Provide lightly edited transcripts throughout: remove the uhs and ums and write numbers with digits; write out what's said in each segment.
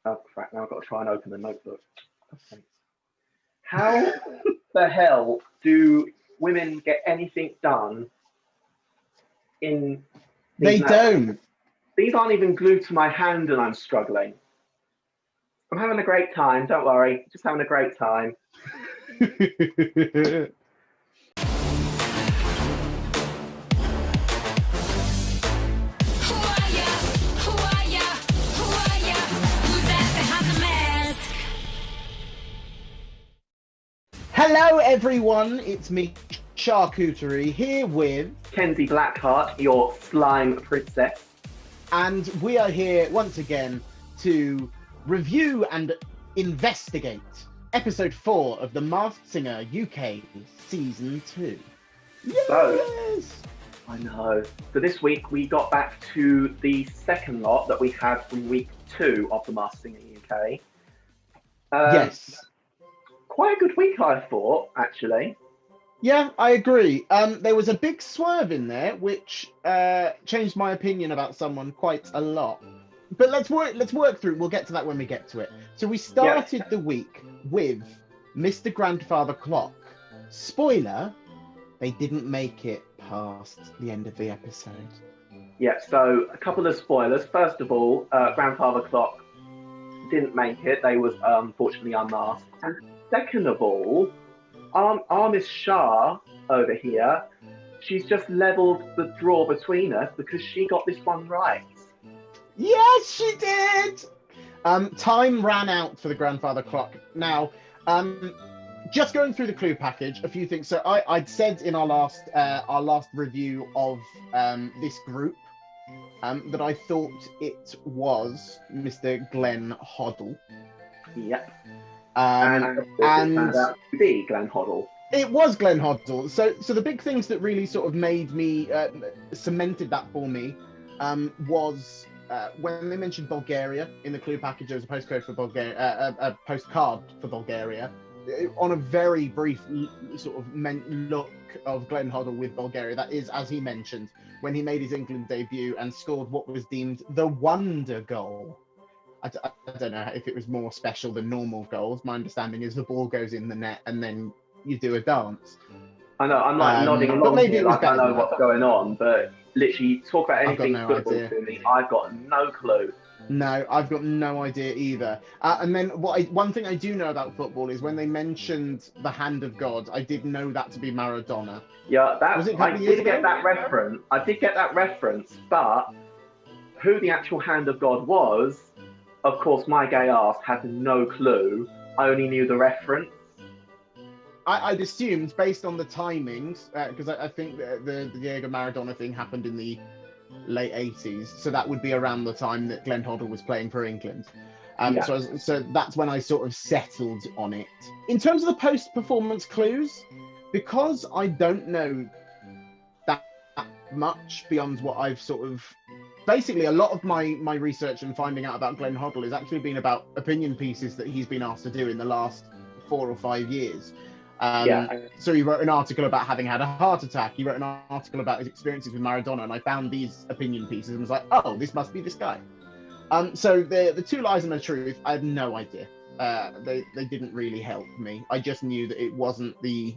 Oh crap! Now I've got to try and open the notebook. Okay. How the hell do women get anything done in They these don't. These aren't even glued to my hand, and I'm struggling. I'm having a great time. Don't worry, just having a great time. Hello, everyone. It's me, Shar Cooterie, here with Kenzie Blackheart, your slime princess. And we are here once again to review and investigate episode 4 of The Masked Singer UK Season 2. Yes! So, I know. So this week we got back to the second lot that we had from week 2 of The Masked Singer UK. Yes. Quite a good week, I thought, actually. Yeah, I agree. There was a big swerve in there, which changed my opinion about someone quite a lot. But let's work through. We'll get to that when we get to it. So we started the week with Mr. Grandfather Clock. Spoiler: they didn't make it past the end of the episode. Yeah. So a couple of spoilers. First of all, Grandfather Clock didn't make it. They was unfortunately unmasked. And second of all, our Miss Shar over here, she's just levelled the draw between us because she got this one right. Yes, she did! Time ran out for the Grandfather Clock. Now, just going through the clue package, a few things. So I'd said in our last review of this group that I thought it was Mr. Glenn Hoddle. Yep. And it turned out to be Glenn Hoddle. It was Glenn Hoddle. So the big things that really sort of made me cemented that for me was when they mentioned Bulgaria in the clue package. There was a postcode for Bulgaria, a postcard for Bulgaria, on a very brief sort of look of Glenn Hoddle with Bulgaria. That is, as he mentioned, when he made his England debut and scored what was deemed the wonder goal. I don't know if it was more special than normal goals. My understanding is the ball goes in the net and then you do a dance. I know, I'm like nodding along maybe here like I know what's going on, but literally talk about anything football to me, I've got no clue. No, I've got no idea either. And then one thing I do know about football is when they mentioned the hand of God, I did know that to be Maradona. Yeah, I did get that reference, but who the actual hand of God was, of course, my gay ass had no clue. I only knew the reference. I'd assumed, based on the timings, because I think the Diego Maradona thing happened in the late 80s, so that would be around the time that Glenn Hoddle was playing for England. So that's when I sort of settled on it. In terms of the post-performance clues, because I don't know that much beyond what I've sort of... Basically, a lot of my research and finding out about Glenn Hoddle has actually been about opinion pieces that he's been asked to do in the last 4 or 5 years. So he wrote an article about having had a heart attack. He wrote an article about his experiences with Maradona, and I found these opinion pieces and was like, oh, this must be this guy. So the two lies and the truth, I have no idea. They didn't really help me. I just knew that it wasn't the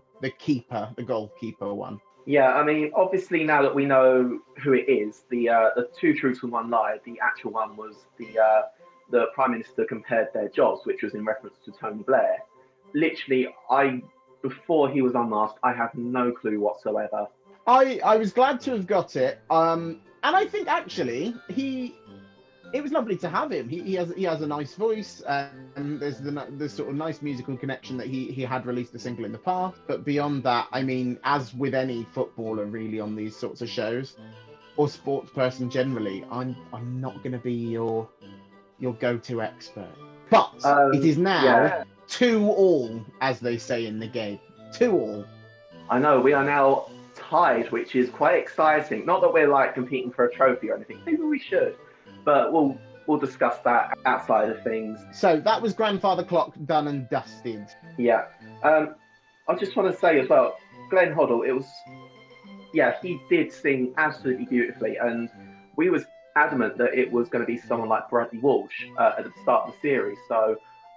goalkeeper one. Yeah, I mean, obviously now that we know who it is, the two truths and one lie, the actual one was the Prime Minister compared their jobs, which was in reference to Tony Blair. Literally, before he was unmasked, I had no clue whatsoever. I was glad to have got it, and I think actually it was lovely to have him. He has a nice voice, and there's the sort of nice musical connection that he had released a single in the past. But beyond that, I mean, as with any footballer really on these sorts of shows, or sports person generally, I'm not going to be your go-to expert. But it is now 2-2, as they say in the game. 2-2. I know, we are now tied, which is quite exciting. Not that we're like competing for a trophy or anything. Maybe we should. But we'll discuss that outside of things. So that was Grandfather Clock done and dusted. Yeah. I just want to say as well, Glenn Hoddle, he did sing absolutely beautifully, and we was adamant that it was going to be someone like Bradley Walsh at the start of the series. So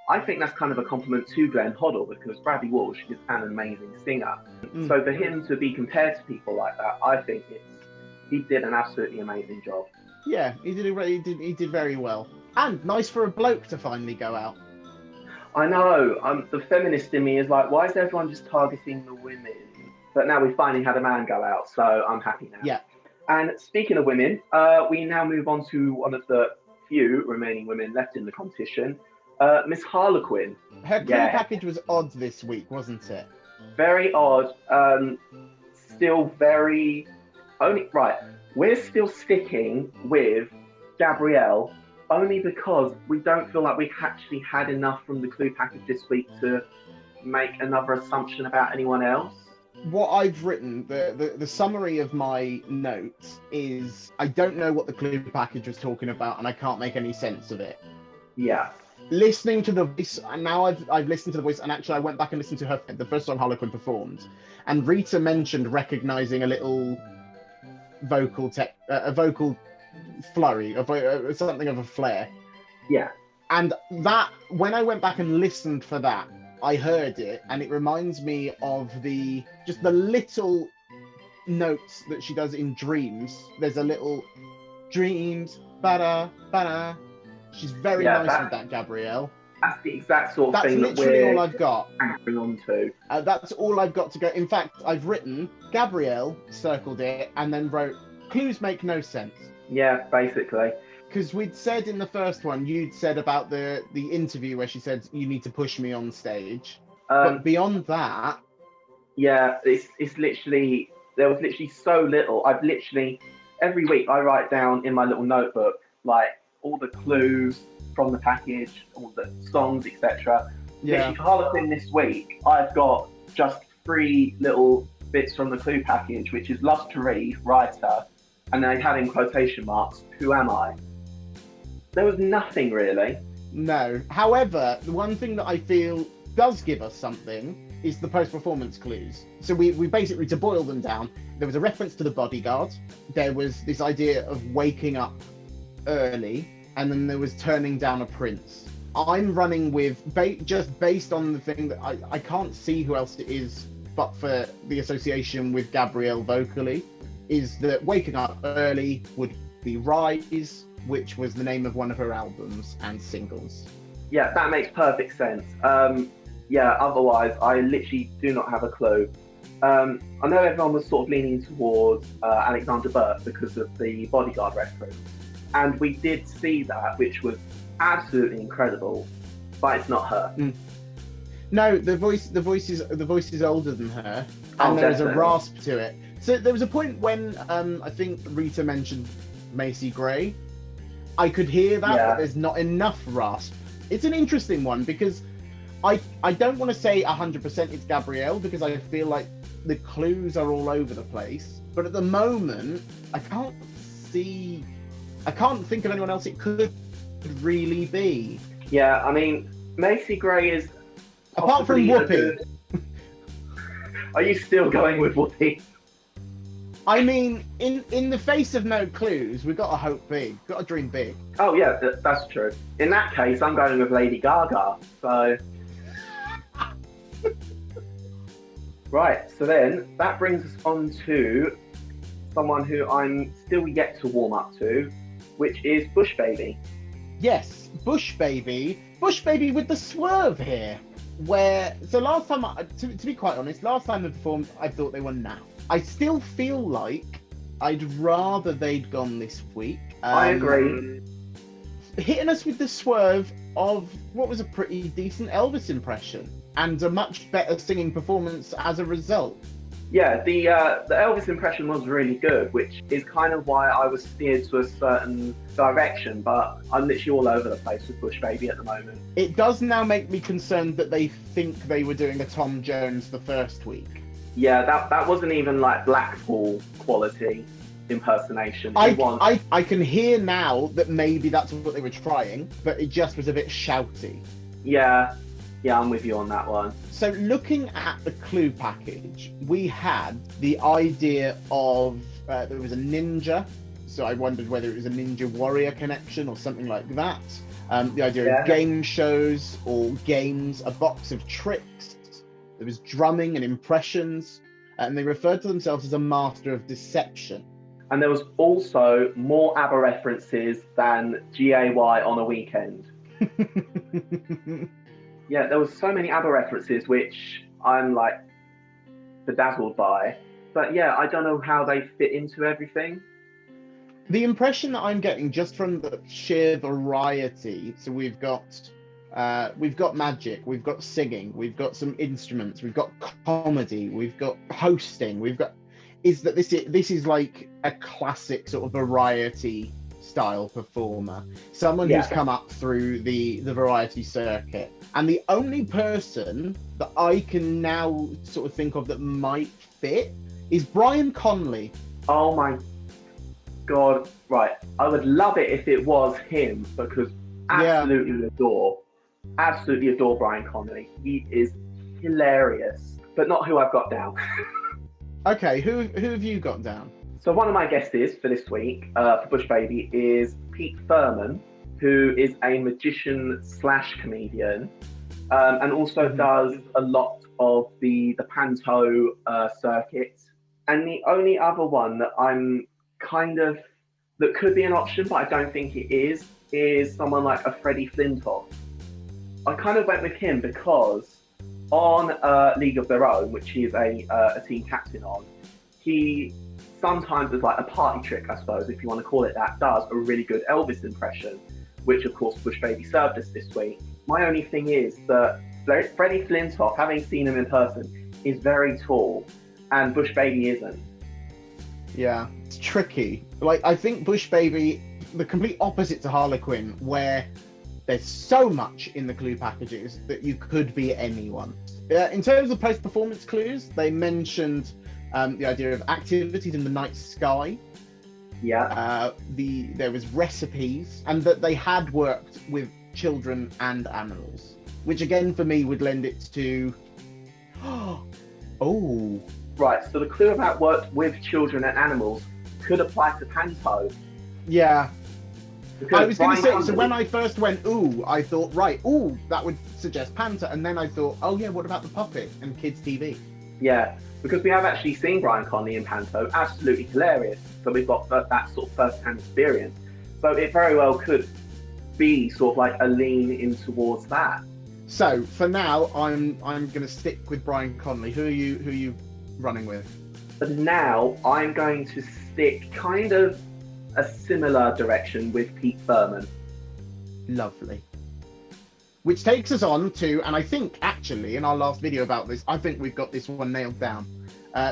I think that's kind of a compliment to Glenn Hoddle, because Bradley Walsh is an amazing singer. So for him to be compared to people like that, I think he did an absolutely amazing job. Yeah, he did very well. And nice for a bloke to finally go out. I know. The feminist in me is like, why is everyone just targeting the women? But now we finally had a man go out, so I'm happy now. Yeah. And speaking of women, we now move on to one of the few remaining women left in the competition, Miss Harlequin. Her clue package was odd this week, wasn't it? Very odd. Still very... Right, we're still sticking with Gabrielle, only because we don't feel like we actually had enough from the clue package this week to make another assumption about anyone else. What I've written, the summary of my notes is, I don't know what the clue package was talking about, and I can't make any sense of it. Yeah. Listening to the voice, and now I've listened to the voice, and actually I went back and listened to the first song Harlequin performed, and Rita mentioned recognizing a little vocal flurry, of something of a flair. Yeah. And that, when I went back and listened for that, I heard it, and it reminds me of the little notes that she does in Dreams. There's a little Dreams, ba-da, ba-da. She's very nice with that, Gabrielle. That's the exact sort of thing that we're... That's literally all I've got. Anchoring onto. That's all I've got to go. In fact, I've written Gabrielle, circled it, and then wrote, clues make no sense. Yeah, basically. Because we'd said in the first one, you'd said about the interview where she said, you need to push me on stage. But beyond that... Yeah, it's literally... There was literally so little. I've literally... Every week I write down in my little notebook, like, all the clues from the package, all the songs, etc. Yeah. Literally for Harlequin this week, I've got just 3 little bits from the clue package, which is Loves to Read, Writer, and I had in quotation marks, Who Am I? There was nothing really. No. However, the one thing that I feel does give us something is the post-performance clues. So we basically, to boil them down, there was a reference to The Bodyguard, there was this idea of waking up early, and then there was turning down a prince. I'm running with, just based on the thing that I can't see who else it is, but for the association with Gabrielle vocally, is that waking up early would be Rise, which was the name of one of her albums and singles. Yeah, that makes perfect sense. Otherwise, I literally do not have a clue. I know everyone was sort of leaning towards Alexander Burt because of the Bodyguard reference. And we did see that, which was absolutely incredible, but it's not her. No, the voice is older than her, and there is a rasp to it. So there was a point when I think Rita mentioned Macy Gray. I could hear that, but there's not enough rasp. It's an interesting one because I don't want to say 100% it's Gabrielle, because I feel like the clues are all over the place. But at the moment, I can't think of anyone else it could really be. Yeah, I mean, Macy Gray is... Apart from Whoopi. Are you still going with Whoopi? I mean, in the face of no clues, we've got to hope big. We've got to dream big. Oh, yeah, that's true. In that case, I'm going with Lady Gaga, so... Right, so then that brings us on to someone who I'm still yet to warm up to, which is Bush Baby. Yes, Bush Baby with the swerve here. So last time, to be quite honest, last time they performed, I thought they were naff. I still feel like I'd rather they'd gone this week. I agree. Hitting us with the swerve of what was a pretty decent Elvis impression and a much better singing performance as a result. Yeah, the Elvis impression was really good, which is kind of why I was steered to a certain direction, but I'm literally all over the place with Bush Baby at the moment. It does now make me concerned that they think they were doing a Tom Jones the first week. Yeah, that wasn't even like Blackpool quality impersonation. I can hear now that maybe that's what they were trying, but it just was a bit shouty. Yeah, I'm with you on that one. So looking at the clue package, we had the idea of there was a ninja so I wondered whether it was a Ninja Warrior connection or something like that. The idea Yeah. of game shows or games, a box of tricks. There was drumming and impressions, and they referred to themselves as a master of deception. And there was also more ABBA references than GAY on a weekend. Yeah, there was so many ABBA references, which I'm like bedazzled by. But yeah, I don't know how they fit into everything. The impression that I'm getting just from the sheer variety, so we've got magic, we've got singing, we've got some instruments, we've got comedy, we've got hosting, is that this is like a classic sort of variety style performer, someone who's come up through the variety circuit. And the only person that I can now sort of think of that might fit is Brian Conley. Oh my God, right. I would love it if it was him, because absolutely adore Brian Conley. He is hilarious, but not who I've got down. Okay, who have you got down? So one of my guests for this week, for Bush Baby, is Pete Furman, who is a magician / comedian, and also does a lot of the panto circuit. And the only other one that I'm that could be an option, but I don't think it is someone like a Freddie Flintoff. I kind of went with him because on League of Their Own, which he is a team captain on, he sometimes, as like a party trick, I suppose, if you want to call it that, does a really good Elvis impression, which of course Bush Baby served us this week. My only thing is that Freddie Flintoff, having seen him in person, is very tall, and Bush Baby isn't. Yeah, it's tricky. Like, I think Bush Baby, the complete opposite to Harlequin, where there's so much in the clue packages that you could be anyone. In terms of post-performance clues, they mentioned the idea of activities in the night sky. Yeah. There was recipes, and that they had worked with children and animals, which again for me would lend it to oh. Right, so the clue about worked with children and animals could apply to panto. Yeah. Because I was going to say, so when I first went, ooh, I thought, right, ooh, that would suggest panto. And then I thought, oh yeah, what about the puppet and kids' TV? Yeah, because we have actually seen Brian Conley in panto, absolutely hilarious. So we've got that sort of first-hand experience. So it very well could be sort of like a lean in towards that. So for now, I'm going to stick with Brian Conley. Who are you running with? But now I'm going to stick kind of a similar direction with Pete Furman. Lovely. Which takes us on to, and I think actually in our last video about this, I think we've got this one nailed down,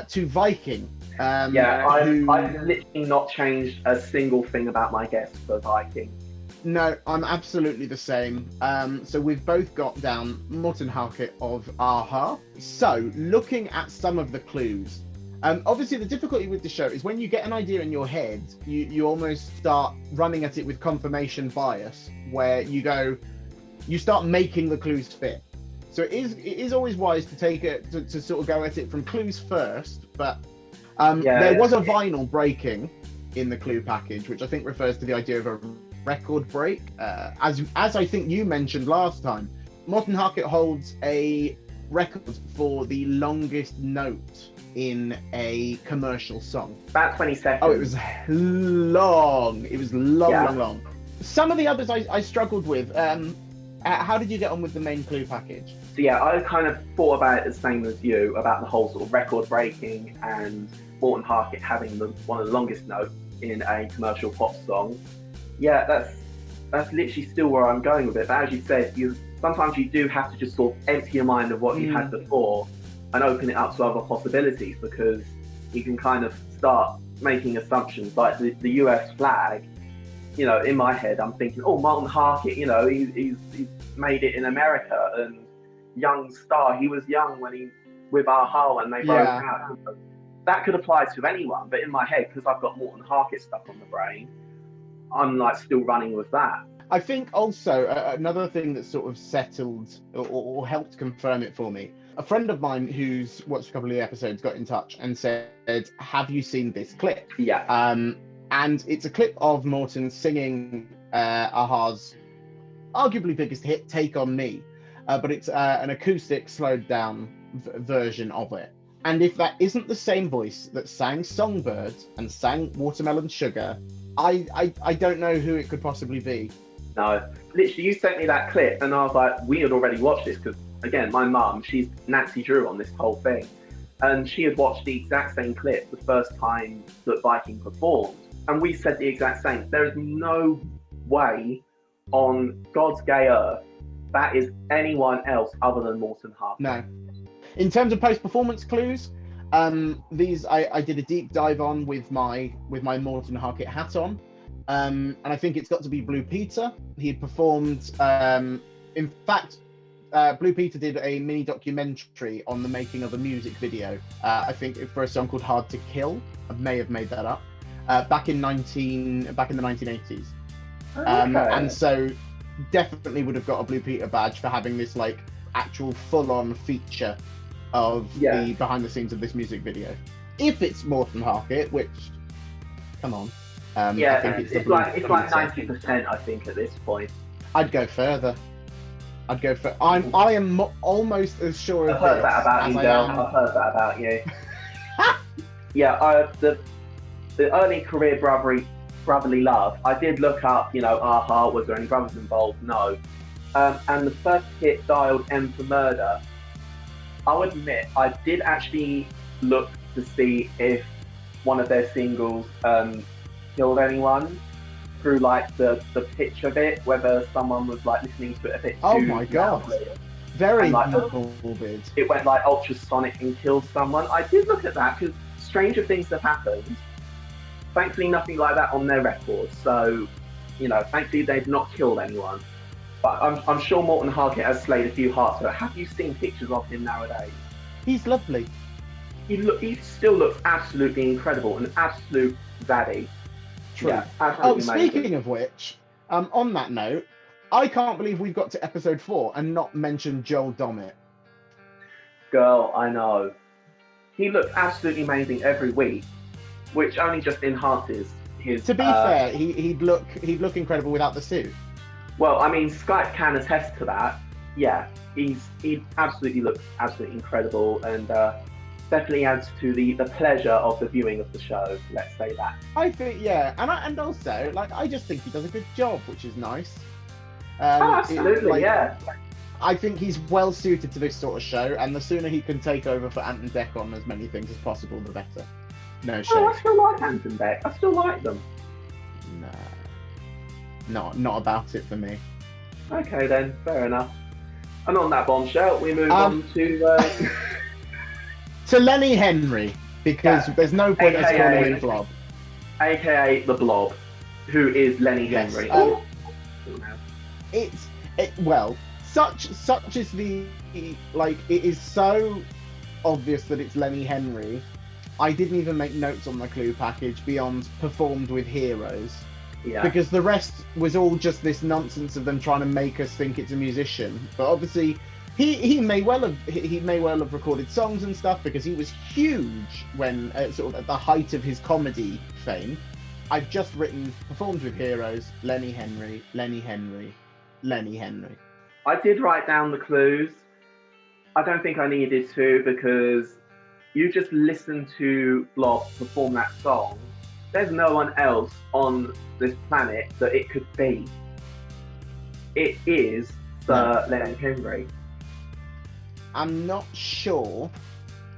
to Viking. I've literally not changed a single thing about my guess for Viking. No, I'm absolutely the same. So we've both got down Morten Harket of Aha. So looking at some of the clues, obviously the difficulty with the show is when you get an idea in your head, you almost start running at it with confirmation bias, where you start making the clues fit. So it is always wise to take it to sort of go at it from clues first. But there was a vinyl breaking in the clue package, which I think refers to the idea of a record break. As I think you mentioned last time, Morten Harket holds a record for the longest note in a commercial song. About 20 seconds. Oh, it was long. It was long. Some of the others I struggled with. How did you get on with the main clue package? So yeah, I kind of thought about it the same as you, about the whole sort of record breaking and Morten Harket having one of the longest notes in a commercial pop song. Yeah, that's literally still where I'm going with it. But as you said, sometimes you do have to just sort of empty your mind of what you had before and open it up to other possibilities, because you can kind of start making assumptions. Like the US flag, you know, in my head, I'm thinking, oh, Morten Harket, you know, he's made it in America, and young star, he was young with Aha when they broke out. That could apply to anyone, but in my head, because I've got Morten Harket stuck on the brain, I'm like still running with that. I think also another thing that sort of settled or helped confirm it for me, a friend of mine who's watched a couple of the episodes got in touch and said, have you seen this clip? Yeah. And it's a clip of Morton singing Aha's arguably biggest hit, Take On Me, but it's an acoustic slowed down version of it. And if that isn't the same voice that sang Songbird and sang Watermelon Sugar, I don't know who it could possibly be. No, literally, you sent me that clip, and I was like, we had already watched this because, again, my mum, she's Nancy Drew on this whole thing, and she had watched the exact same clip the first time that Viking performed, and we said the exact same. There is no way on God's gay earth that is anyone else other than Morton Harket. No. In terms of post-performance clues, these I did a deep dive on with my Morton Harket hat on. And I think it's got to be Blue Peter. He had performed, in fact, Blue Peter did a mini documentary on the making of a music video, I think for a song called Hard to Kill. I may have made that up, back in the 1980s. And so definitely would have got a Blue Peter badge for having this like actual full-on feature of the behind the scenes of this music video. If it's Morton Harket, which, come on. I think it's like 90%, I think, at this point. I'd go further. I am almost as sure of I've heard this that about as you, I girl. am. I've heard that about you. The early career brotherly love, I did look up, Aha, was there any brothers involved? No. And the first hit, Dialed M for Murder, I'll admit, I did actually look to see if one of their singles killed anyone through like the pitch of it, whether someone was like listening to it a bit too my god, loudly. very like, morbid. It went like ultrasonic and killed someone. I did look at that because stranger things have happened. Thankfully nothing like that on their records, so thankfully they've not killed anyone, but I'm sure Morton Harket has slayed a few hearts. But have you seen pictures of him nowadays? He's lovely. He still looks absolutely incredible, an absolute zaddy. True. Yeah, speaking of which, on that note, I can't believe we've got to episode 4 and not mentioned Joel Domit. Girl, I know. He looks absolutely amazing every week, which only just enhances his... To be fair, he'd look incredible without the suit. Well, I mean, Skype can attest to that. Yeah, he absolutely looks absolutely incredible, and definitely adds to the pleasure of the viewing of the show. Let's say that. I think, and also, I just think he does a good job, which is nice. Absolutely, yeah. I think he's well suited to this sort of show, and the sooner he can take over for Ant and Dec on as many things as possible, the better. No shade. I still like Ant and Dec. I still like them. No, not about it for me. Okay then, fair enough. And on that bombshell, we move on to to Lenny Henry, because there's no point us calling him Blob. AKA the Blob, who is Lenny Henry. Such is the it is so obvious that it's Lenny Henry. I didn't even make notes on the clue package beyond performed with heroes. Yeah. Because the rest was all just this nonsense of them trying to make us think it's a musician. But obviously, he may well have recorded songs and stuff, because he was huge when sort of at the height of his comedy fame. I've just written performed with heroes, Lenny Henry, Lenny Henry, Lenny Henry. I did write down the clues. I don't think I needed to, because you just listen to Blob perform that song. There's no one else on this planet that it could be. It is Sir Lenny Henry. I'm not sure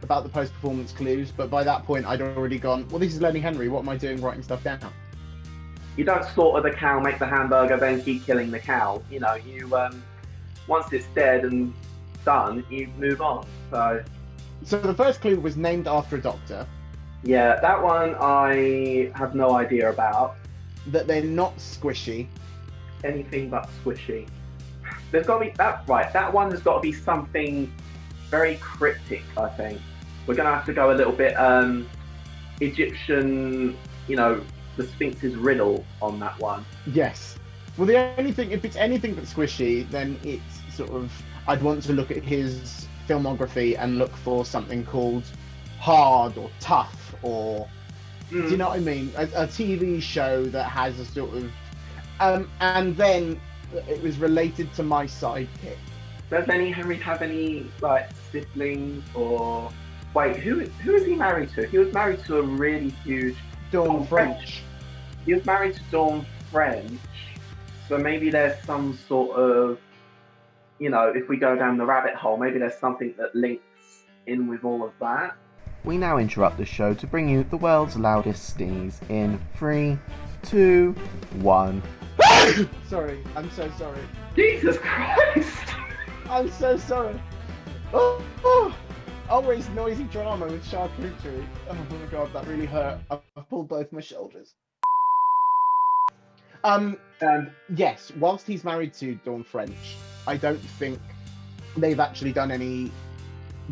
about the post-performance clues, but by that point I'd already gone, well, this is Lenny Henry, what am I doing writing stuff down? You don't slaughter the cow, make the hamburger, then keep killing the cow. You once it's dead and done, you move on. So the first clue was named after a doctor. Yeah, that one I have no idea about. That they're not squishy. Anything but squishy. There's got to be that right. That one has got to be something very cryptic. I think we're going to have to go a little bit Egyptian. The Sphinx's riddle on that one. Yes. Well, if it's anything but squishy, then it's sort of, I'd want to look at his filmography and look for something called hard or tough or Do you know what I mean? A TV show that has a sort of, and then it was related to my sidekick. Does Lenny Henry have any like siblings or? Wait, who is he married to? He was married to a really huge Dawn French. He was married to Dawn French, so maybe there's some sort of, if we go down the rabbit hole, maybe there's something that links in with all of that. We now interrupt the show to bring you the world's loudest sneeze in 3, 2, 1. Sorry, I'm so sorry. Jesus Christ! I'm so sorry. Oh, always noisy drama with Shar Cooterie. Oh my god, that really hurt. I've pulled both my shoulders. Yes, whilst he's married to Dawn French, I don't think they've actually done any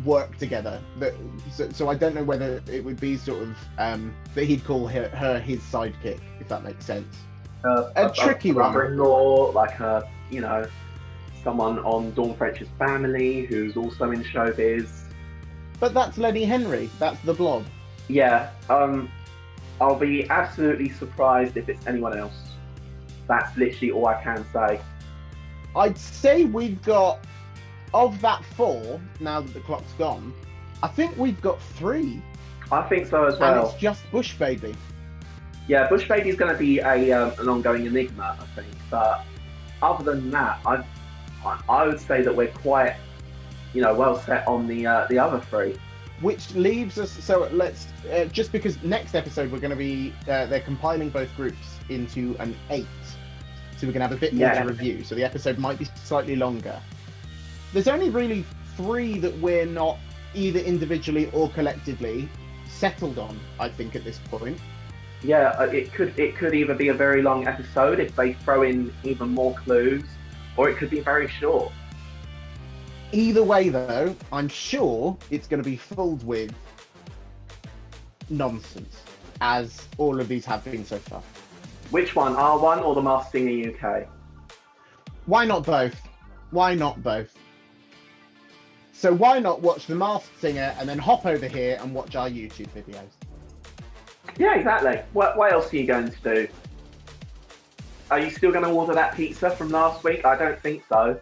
work together. So I don't know whether it would be sort of that he'd call her his sidekick, if that makes sense. A tricky one. Brother-in-law, like someone on Dawn French's family who's also in showbiz. But that's Lenny Henry. That's the Blob. Yeah. I'll be absolutely surprised if it's anyone else. That's literally all I can say. I'd say we've got, of that 4, now that the clock's gone, I think we've got 3. I think so as well. And it's just Bush Baby. Yeah, Bush Baby's going to be an ongoing enigma, I think. But other than that, I would say that we're quite, well set on the other 3. Which leaves us, so let's, just because next episode we're going to be, they're compiling both groups into an 8. So we're going to have a bit more to review. So the episode might be slightly longer. There's only really 3 that we're not either individually or collectively settled on, I think, at this point. Yeah, it could either be a very long episode if they throw in even more clues, or it could be very short. Either way, though, I'm sure it's going to be filled with nonsense, as all of these have been so far. Which one, R1 or The Masked Singer UK? Why not both? Why not both? So why not watch The Masked Singer and then hop over here and watch our YouTube videos? Yeah, exactly. What else are you going to do? Are you still going to order that pizza from last week? I don't think so.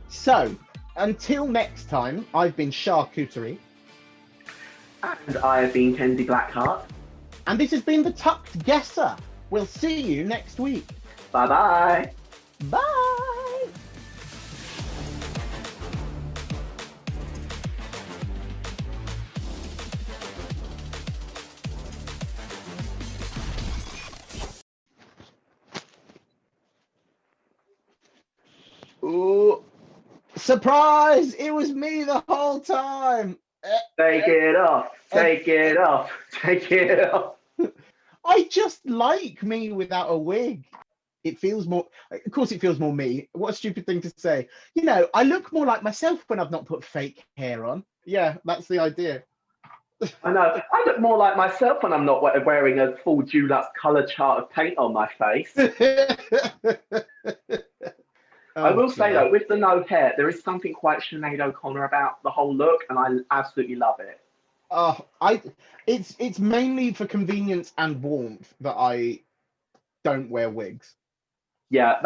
So, until next time, I've been Shar Cooterie. And I have been Kenzie Blackheart. And this has been The Tucked Guesser. We'll see you next week. Bye-bye. Bye. Ooh. Surprise! It was me the whole time. Take it off. Take it off. Take it off. I just like me without a wig. It feels more, of course it feels more me. What a stupid thing to say. I look more like myself when I've not put fake hair on. Yeah, that's the idea. I know. I look more like myself when I'm not wearing a full Dulux colour chart of paint on my face. I will say though, with the no hair, there is something quite Sinead O'Connor about the whole look, and I absolutely love it. It's mainly for convenience and warmth that I don't wear wigs. Yeah,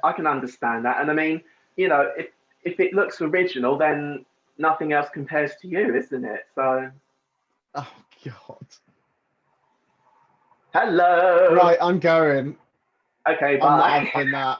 I can understand that. And I mean, if it looks original, then nothing else compares to you, isn't it? So. Oh God. Hello. Right, I'm going. Okay, bye. I'm not having that.